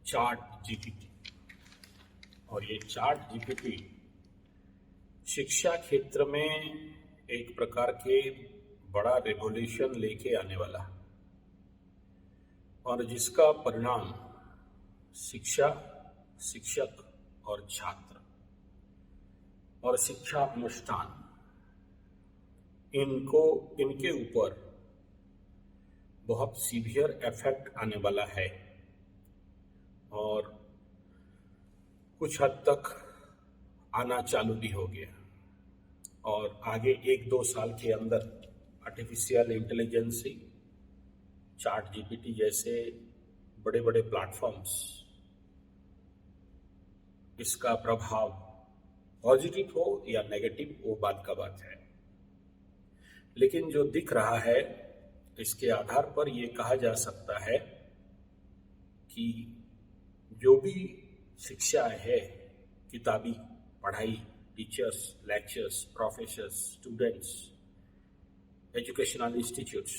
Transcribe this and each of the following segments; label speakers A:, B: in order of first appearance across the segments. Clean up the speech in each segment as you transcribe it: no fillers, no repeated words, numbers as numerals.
A: Chart GPT. और ये chart GPT शिक्षा क्षेत्र में एक प्रकार के बड़ा रेवोल्यूशन लेके आने वाला है और जिसका परिणाम शिक्षा, शिक्षक और छात्र और शिक्षा अनुष्ठान इनके ऊपर बहुत सीवियर इफेक्ट आने वाला है और कुछ हद तक आना चालू भी हो गया और आगे 1-2 साल के अंदर आर्टिफिशियल इंटेलिजेंस, चार्ट जीपीटी जैसे बड़े बड़े प्लेटफॉर्म्स, इसका प्रभाव पॉजिटिव हो या नेगेटिव वो बात का बात है। लेकिन जो दिख रहा है इसके आधार पर ये कहा जा सकता है कि जो भी शिक्षा है, किताबी पढ़ाई, teachers, lectures, professors, students, educational institutes,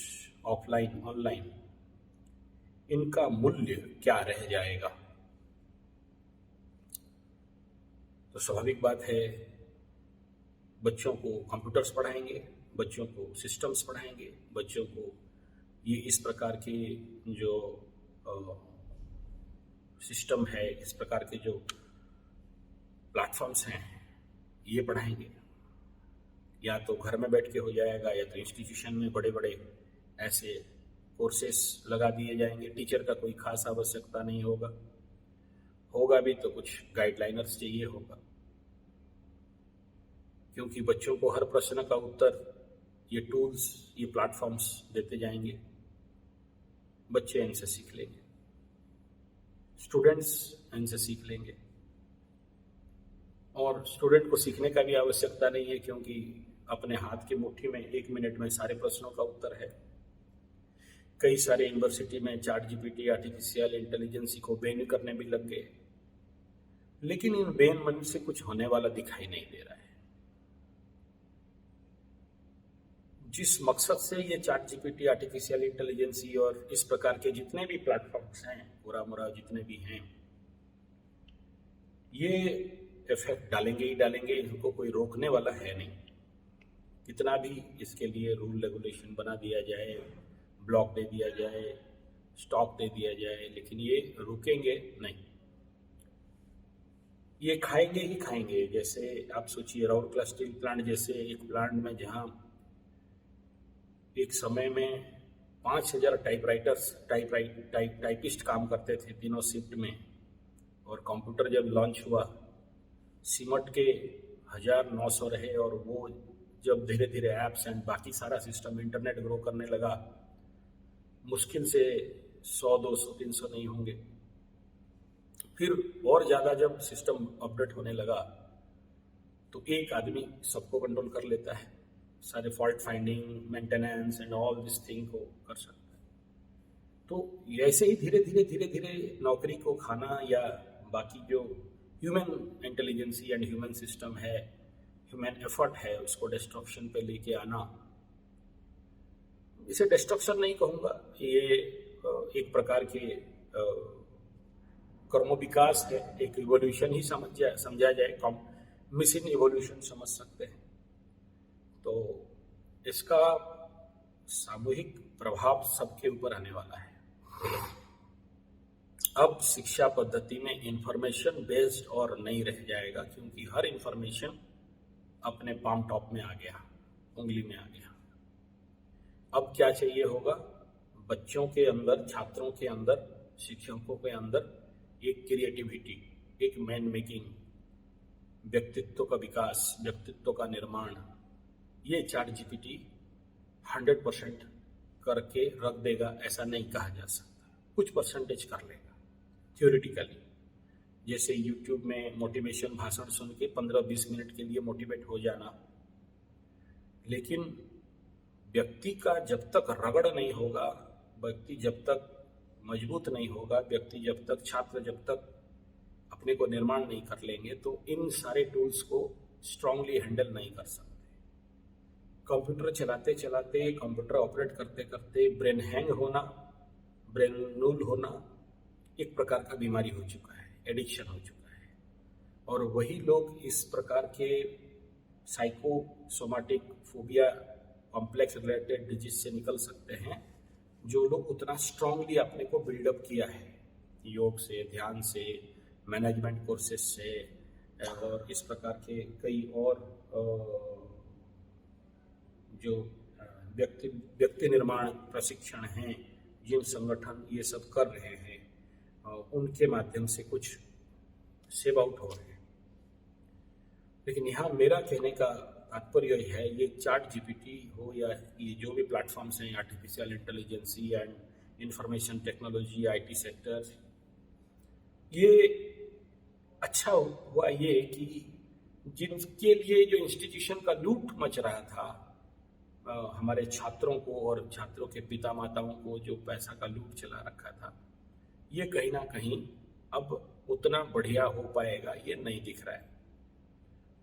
A: offline, online, इनका मूल्य क्या रह जाएगा। तो स्वाभाविक बात है, बच्चों को कंप्यूटर्स पढ़ाएंगे, बच्चों को सिस्टम्स पढ़ाएंगे, बच्चों को ये इस प्रकार के जो सिस्टम है, इस प्रकार के जो प्लेटफॉर्म्स हैं, ये पढ़ाएंगे। या तो घर में बैठ के हो जाएगा या तो इंस्टीट्यूशन में बड़े बड़े ऐसे कोर्सेस लगा दिए जाएंगे। टीचर का कोई खास आवश्यकता नहीं होगा भी तो कुछ गाइडलाइनर्स चाहिए होगा, क्योंकि बच्चों को हर प्रश्न का उत्तर ये टूल्स, ये प्लेटफॉर्म्स देते जाएंगे। बच्चे इनसे सीख लेंगे, स्टूडेंट्स इनसे सीख लेंगे और स्टूडेंट को सीखने का भी आवश्यकता नहीं है, क्योंकि अपने हाथ की मुट्ठी में 1 मिनट में सारे प्रश्नों का उत्तर है। कई सारे यूनिवर्सिटी में चार्ट जीपीटी, आर्टिफिशियल इंटेलिजेंस को बैन करने भी लग गए, लेकिन इन बैन मन से कुछ होने वाला दिखाई नहीं दे रहा है। जिस मकसद से ये चार्ट जीपीटी, आर्टिफिशियल इंटेलिजेंस और इस प्रकार के जितने भी प्लेटफॉर्म्स हैं, पूरा मुरा जितने भी हैं, ये इफेक्ट डालेंगे ही डालेंगे, इनको कोई रोकने वाला है नहीं। कितना भी इसके लिए रूल रेगुलेशन बना दिया जाए, ब्लॉक दे दिया जाए, स्टॉप दे दिया जाए, लेकिन ये रुकेंगे नहीं, ये खाएंगे ही खाएंगे। जैसे आप सोचिए, राउरकेला स्टील प्लांट जैसे एक प्लांट में जहां एक समय में 5000 टाइपिस्ट काम करते थे तीनों शिफ्ट में, और कंप्यूटर जब लॉन्च हुआ, सिमट के 1900 रहे, और वो जब धीरे धीरे ऐप्स एंड बाकी सारा सिस्टम, इंटरनेट ग्रो करने लगा, मुश्किल से 100, 200, 300 नहीं होंगे। फिर और ज़्यादा जब सिस्टम अपडेट होने लगा तो एक आदमी सबको कंट्रोल कर लेता है, सारे fault finding, maintenance and all this thing को कर सकता है। तो ऐसे ही धीरे धीरे नौकरी को खाना, या बाकी जो human intelligence and human system है, ह्यूमन एफर्ट है, उसको डिस्ट्रक्शन पे लेके आना। इसे डिस्ट्रक्शन नहीं कहूँगा, ये एक प्रकार के कर्मोविकास है, एक इवोल्यूशन ही समझा जाए, मिशन इवोल्यूशन समझ सकते हैं। तो इसका सामूहिक प्रभाव सबके ऊपर आने वाला है। अब शिक्षा पद्धति में इंफॉर्मेशन बेस्ड और नहीं रह जाएगा, क्योंकि हर इंफॉर्मेशन अपने पाम टॉप में आ गया, उंगली में आ गया। अब क्या चाहिए होगा, बच्चों के अंदर, छात्रों के अंदर, शिक्षकों के अंदर एक क्रिएटिविटी, एक मैन मेकिंग, व्यक्तित्व का विकास, व्यक्तित्व का निर्माण, ये चार्ट जीपीटी 100% करके रख देगा ऐसा नहीं कहा जा सकता। कुछ परसेंटेज कर लेगा थ्योरेटिकली। जैसे यूट्यूब में मोटिवेशन भाषण सुन के 15-20 मिनट के लिए मोटिवेट हो जाना, लेकिन व्यक्ति का जब तक रगड़ नहीं होगा, व्यक्ति जब तक मजबूत नहीं होगा, व्यक्ति जब तक, छात्र जब तक अपने को निर्माण नहीं कर लेंगे, तो इन सारे टूल्स को स्ट्रांगली हैंडल नहीं कर सकते। कंप्यूटर चलाते चलाते, कंप्यूटर ऑपरेट करते करते ब्रेन हैंग होना, ब्रेन नूल होना, एक प्रकार का बीमारी हो चुका है, एडिक्शन हो चुका है। और वही लोग इस प्रकार के psychosomatic phobia complex related disease से निकल सकते हैं जो लोग उतना स्ट्रांगली अपने को बिल्डअप किया है योग से, ध्यान से, मैनेजमेंट कोर्सेज से और इस प्रकार के कई और जो व्यक्ति निर्माण प्रशिक्षण हैं जिन संगठन ये सब कर रहे हैं उनके माध्यम से कुछ सेव आउट हो रहे हैं। लेकिन यहाँ मेरा कहने का तात्पर्य है, ये चैट जीपीटी हो या ये जो भी प्लेटफॉर्म्स हैं, artificial intelligence and information technology, IT sector, ये अच्छा हुआ ये कि जिनके लिए जो इंस्टीट्यूशन का लूट मच रहा था, हमारे छात्रों को और छात्रों के पिता माताओं को जो पैसा का लूट चला रखा था, ये कहीं ना कहीं अब उतना बढ़िया हो पाएगा ये नहीं दिख रहा है।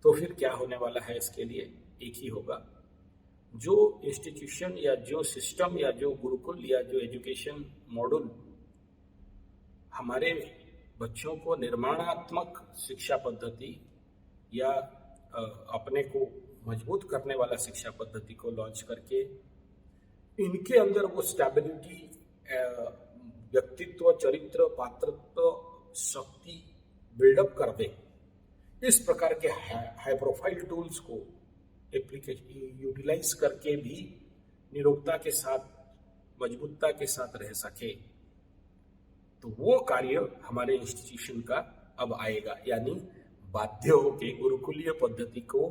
A: तो फिर क्या होने वाला है इसके लिए? एक ही होगा, जो इंस्टीट्यूशन या जो सिस्टम या जो गुरुकुल या जो एजुकेशन मॉड्यूल हमारे बच्चों को निर्माणात्मक शिक्षा पद्धति या अपने को मजबूत करने वाला शिक्षा पद्धति को लॉन्च करके इनके अंदर वो स्टेबिलिटी, व्यक्तित्व, चरित्र, पात्रत्व, शक्ति बिल्डअप कर दे, इस प्रकार के हाई प्रोफाइल टूल्स को एप्लीकेशन यूटिलाइज करके भी निरोगता के साथ, मजबूतता के साथ रह सके, तो वो कार्य हमारे इंस्टीट्यूशन का अब आएगा। यानी बाध्य होके गुरुकुलीय पद्धति को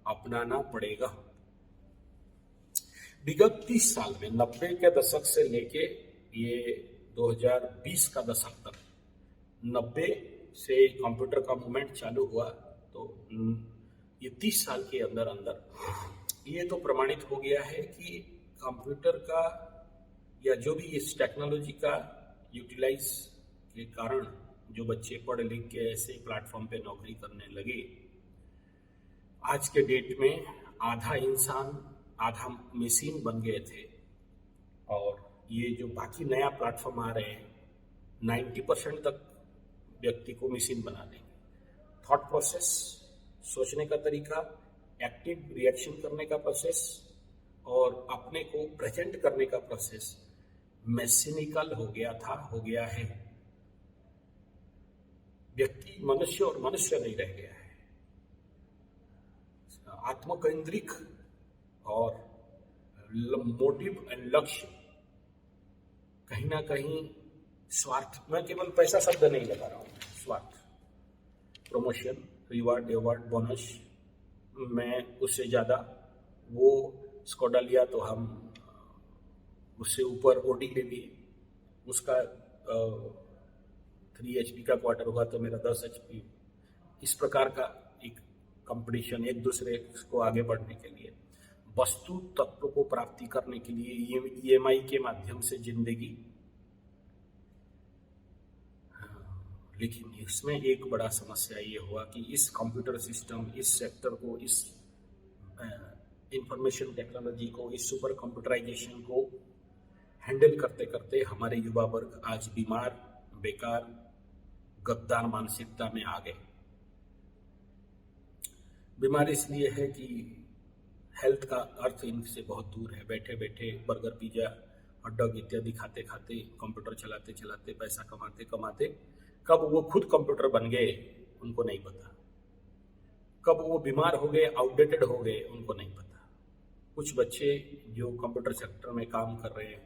A: अपनाना पड़ेगा। विगत 30 साल में 90 के दशक से लेके ये 2020 का दशक तक, 90 से कंप्यूटर का मूवमेंट चालू हुआ, तो ये 30 साल के अंदर अंदर ये तो प्रमाणित हो गया है कि कंप्यूटर का या जो भी इस टेक्नोलॉजी का यूटिलाइज के कारण जो बच्चे पढ़ लिख के ऐसे प्लेटफॉर्म पे नौकरी करने लगे, आज के डेट में आधा इंसान आधा मशीन बन गए थे। और ये जो बाकी नया प्लेटफॉर्म आ रहे हैं, 90% तक व्यक्ति को मशीन बना देंगे। थॉट प्रोसेस, सोचने का तरीका, एक्टिव रिएक्शन करने का प्रोसेस और अपने को प्रेजेंट करने का प्रोसेस मैकेनिकल हो गया था, हो गया है। व्यक्ति मनुष्य और मनुष्य नहीं रह गया है। आत्मकेंद्रिक और मोटिव एंड लक्ष्य, कहीं ना कहीं स्वार्थ, मैं केवल पैसा शब्द नहीं लगा रहा हूँ, स्वार्थ, प्रमोशन, रिवार्ड, अवार्ड, बोनस, मैं उससे ज़्यादा वो स्कोडा लिया तो हम उससे ऊपर ओडी ले लिए, उसका 3 HP का क्वार्टर हुआ तो मेरा 10 HP। इस प्रकार का एक कंपटीशन, एक दूसरे को आगे बढ़ने के लिए, वस्तु तत्व को प्राप्ति करने के लिए EMI के माध्यम से जिंदगी। लेकिन इसमें एक बड़ा समस्या ये हुआ कि इस कंप्यूटर सिस्टम, इस सेक्टर को, इस इंफॉर्मेशन टेक्नोलॉजी को, इस सुपर कंप्यूटराइजेशन को हैंडल करते करते हमारे युवा वर्ग आज बीमार, बेकार, गद्दार मानसिकता में आ गए। बीमार इसलिए है कि हेल्थ का अर्थ इनसे बहुत दूर है। बैठे बैठे बर्गर, पिज्जा, हॉटडॉग इत्यादि खाते खाते, कंप्यूटर चलाते चलाते, पैसा कमाते कमाते, कब वो खुद कंप्यूटर बन गए उनको नहीं पता। कब वो बीमार हो गए, आउटडेटेड हो गए, उनको नहीं पता। कुछ बच्चे जो कंप्यूटर सेक्टर में काम कर रहे हैं,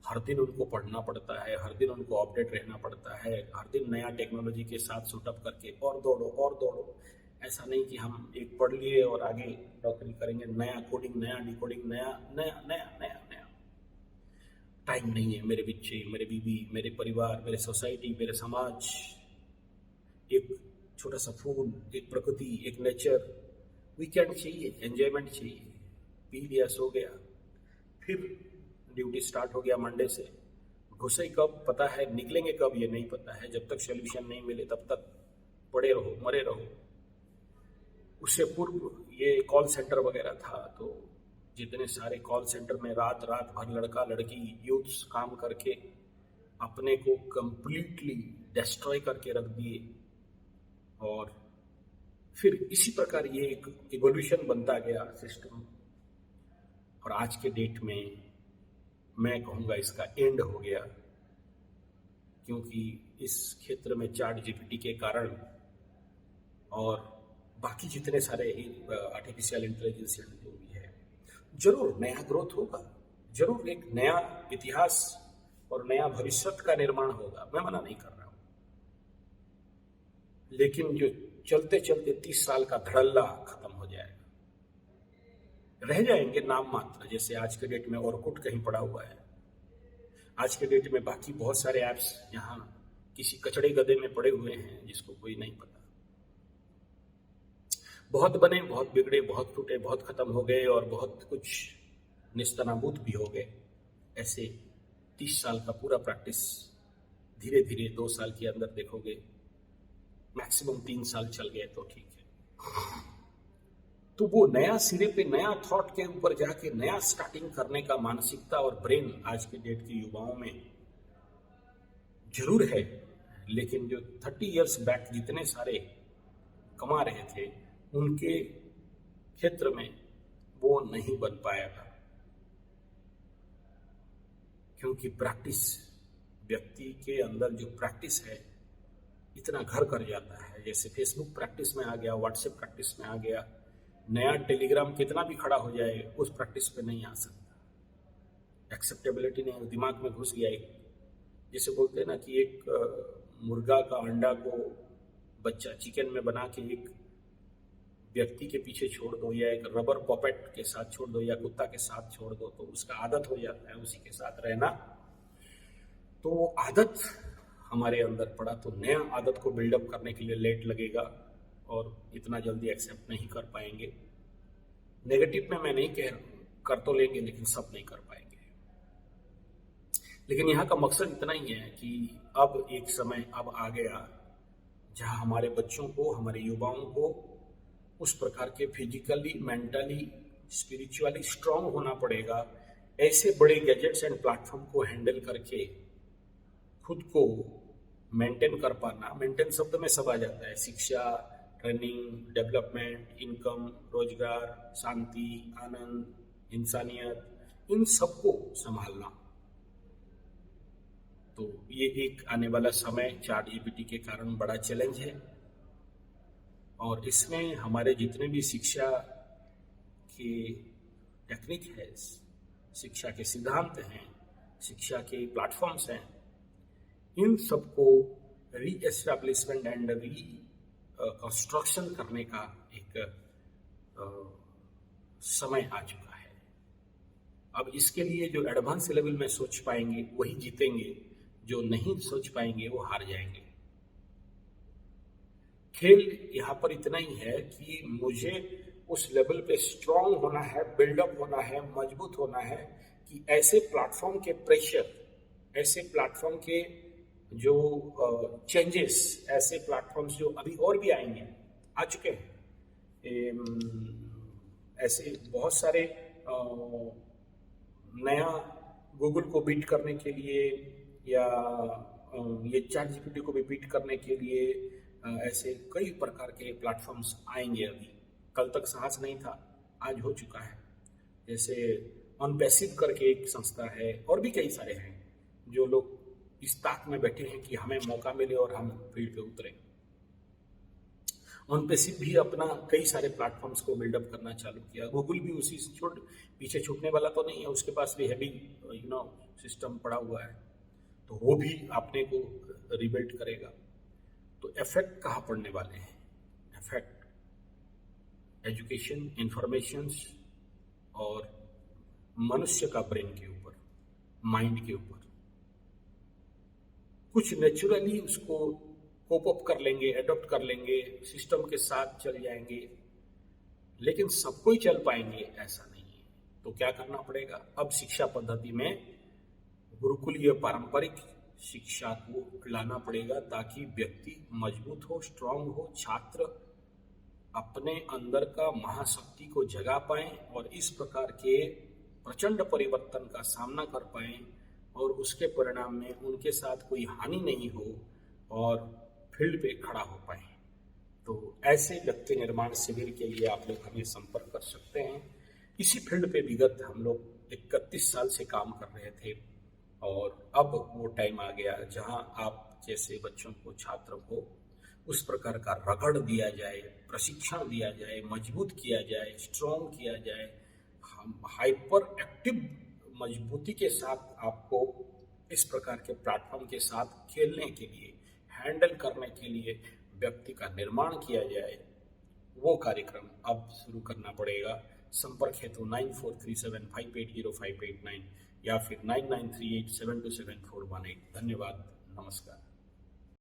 A: हर दिन उनको पढ़ना पड़ता है, हर दिन उनको अपडेट रहना पड़ता है, हर दिन नया टेक्नोलॉजी के साथ सूटअप करके और दौड़ो और दौड़ो। ऐसा नहीं कि हम एक पढ़ लिए और आगे नौकरी करेंगे, नया कोडिंग, नया डिकोडिंग, नया नया नया नया नया। टाइम नहीं है मेरे बच्चे, मेरे बीवी, मेरे परिवार, मेरे सोसाइटी, मेरे समाज, एक छोटा सा फूल, एक प्रकृति, एक नेचर, वीकेंड चाहिए, एंजॉयमेंट चाहिए। पी लिया, सो गया, फिर ड्यूटी स्टार्ट हो गया मंडे से। घुसे कब पता है, निकलेंगे कब ये नहीं पता है। जब तक सोल्यूशन नहीं मिले तब तक पड़े रहो, मरे रहो। उससे पूर्व ये कॉल सेंटर वगैरह था, तो जितने सारे कॉल सेंटर में रात रात भर लड़का लड़की यूथ्स काम करके अपने को कंप्लीटली डिस्ट्रॉय करके रख दिए, और फिर इसी प्रकार ये एक इवोल्यूशन बनता गया सिस्टम, और आज के डेट में मैं कहूँगा इसका एंड हो गया, क्योंकि इस क्षेत्र में चैट जीपीटी के कारण और बाकी जितने सारे आर्टिफिशियल इंटेलिजेंस जो भी है, जरूर नया ग्रोथ होगा, जरूर एक नया इतिहास और नया भविष्य का निर्माण होगा, मैं मना नहीं कर रहा हूं। लेकिन जो चलते चलते 30 साल का धड़ल्ला खत्म हो जाएगा, रह जाएंगे नाम मात्र। जैसे आज के डेट में ऑर्कुट कहीं पड़ा हुआ है, आज के डेट में बाकी बहुत सारे ऐप्स यहाँ किसी कचड़े गधे में पड़े हुए हैं जिसको कोई नहीं पता। बहुत बने, बहुत बिगड़े, बहुत टूटे, बहुत खत्म हो गए, और बहुत कुछ निस्तनाबूत भी हो गए। ऐसे 30 साल का पूरा प्रैक्टिस धीरे धीरे 2 साल के अंदर देखोगे, मैक्सिमम 3 साल चल गए तो ठीक है। तो वो नया सिरे पे नया थॉट के ऊपर जाके नया स्टार्टिंग करने का मानसिकता और ब्रेन आज के डेट के युवाओं में जरूर है, लेकिन जो 30 इयर्स बैक जितने सारे कमा रहे थे उनके क्षेत्र में वो नहीं बन पाएगा, क्योंकि प्रैक्टिस, व्यक्ति के अंदर जो प्रैक्टिस है इतना घर कर जाता है। जैसे फेसबुक प्रैक्टिस में आ गया, व्हाट्सएप प्रैक्टिस में आ गया, नया टेलीग्राम कितना भी खड़ा हो जाए उस प्रैक्टिस पे नहीं आ सकता। एक्सेप्टेबिलिटी नहीं, दिमाग में घुस गया। एक जैसे बोलते हैं ना कि एक मुर्गा का अंडा को बच्चा चिकन में बना के एक व्यक्ति के पीछे छोड़ दो, या एक रबर पॉपेट के साथ छोड़ दो, या कुत्ता के साथ छोड़ दो, तो उसका आदत हो जाता है उसी के साथ रहना। तो वो आदत हमारे अंदर पड़ा, तो नया आदत को बिल्डअप करने के लिए लेट लगेगा और इतना जल्दी एक्सेप्ट नहीं कर पाएंगे। नेगेटिव में मैं नहीं कह, कर तो लेंगे लेकिन सब नहीं कर पाएंगे। लेकिन यहाँ का मकसद इतना ही है कि अब एक समय अब आ गया जहाँ हमारे बच्चों को, हमारे युवाओं को उस प्रकार के फिजिकली, मेंटली, स्पिरिचुअली स्ट्रांग होना पड़ेगा। ऐसे बड़े गैजेट्स एंड प्लेटफॉर्म को हैंडल करके खुद को मेंटेन कर पाना। मेंटेन शब्द में सब आ जाता है, शिक्षा, ट्रेनिंग, डेवलपमेंट, इनकम, रोजगार, शांति, आनंद, इंसानियत, इन सबको संभालना। तो ये एक आने वाला समय चैट जीपीटी के कारण बड़ा चैलेंज है, और इसमें हमारे जितने भी शिक्षा के टेक्निक है, शिक्षा के सिद्धांत हैं, शिक्षा के प्लेटफॉर्म्स हैं, इन सबको रीएस्टैब्लिशमेंट एंड कंस्ट्रक्शन करने का एक समय आ चुका है। अब इसके लिए जो एडवांस लेवल में सोच पाएंगे वही जीतेंगे, जो नहीं सोच पाएंगे वो हार जाएंगे। खेल यहाँ पर इतना ही है कि मुझे उस लेवल पे स्ट्रांग होना है, बिल्डअप होना है, मजबूत होना है कि ऐसे प्लेटफॉर्म के प्रेशर, ऐसे प्लेटफॉर्म के जो चेंजेस, ऐसे प्लेटफॉर्म्स जो अभी और भी आएंगे, आ चुके हैं, ऐसे बहुत सारे नया गूगल को बीट करने के लिए या ये चैट जीपीटी को भी बीट करने के लिए ऐसे कई प्रकार के प्लेटफॉर्म्स आएंगे। अभी कल तक साहस नहीं था, आज हो चुका है। जैसे ऑनपैसिव करके एक संस्था है, और भी कई सारे हैं जो लोग इस ताक में बैठे हैं कि हमें मौका मिले और हम फील्ड पे उतरे। ऑनपैसिव भी अपना कई सारे प्लेटफॉर्म्स को बिल्डअप करना चालू किया। गूगल भी उसी पीछे छूटने वाला तो नहीं है, उसके पास भी हैवी सिस्टम पड़ा हुआ है, तो वो भी अपने को रिबिल्ड करेगा। तो इफेक्ट कहाँ पड़ने वाले हैं? इफेक्ट एजुकेशन, इंफॉर्मेशंस और मनुष्य का ब्रेन के ऊपर, माइंड के ऊपर। कुछ नेचुरली उसको कोप अप कर लेंगे, एडॉप्ट कर लेंगे, सिस्टम के साथ चल जाएंगे, लेकिन सबको ही चल पाएंगे ऐसा नहीं है। तो क्या करना पड़ेगा? अब शिक्षा पद्धति में गुरुकुलीय पारंपरिक शिक्षा को लाना पड़ेगा, ताकि व्यक्ति मजबूत हो, स्ट्रांग हो, छात्र अपने अंदर का महाशक्ति को जगा पाए और इस प्रकार के प्रचंड परिवर्तन का सामना कर पाए और उसके परिणाम में उनके साथ कोई हानि नहीं हो और फील्ड पे खड़ा हो पाए। तो ऐसे व्यक्ति निर्माण शिविर के लिए आप लोग हमें संपर्क कर सकते हैं। इसी फील्ड पे विगत हम लोग 31 साल से काम कर रहे थे और अब वो टाइम आ गया जहां आप जैसे बच्चों को, छात्रों को उस प्रकार का रगड़ दिया जाए, प्रशिक्षण दिया जाए, मजबूत किया जाए, स्ट्रॉन्ग किया जाए, हम हाइपर एक्टिव मजबूती के साथ आपको इस प्रकार के प्लेटफॉर्म के साथ खेलने के लिए, हैंडल करने के लिए व्यक्ति का निर्माण किया जाए, वो कार्यक्रम अब शुरू करना पड़ेगा। संपर्क हेतु 9437580589 या फिर 9938727418। धन्यवाद, नमस्कार।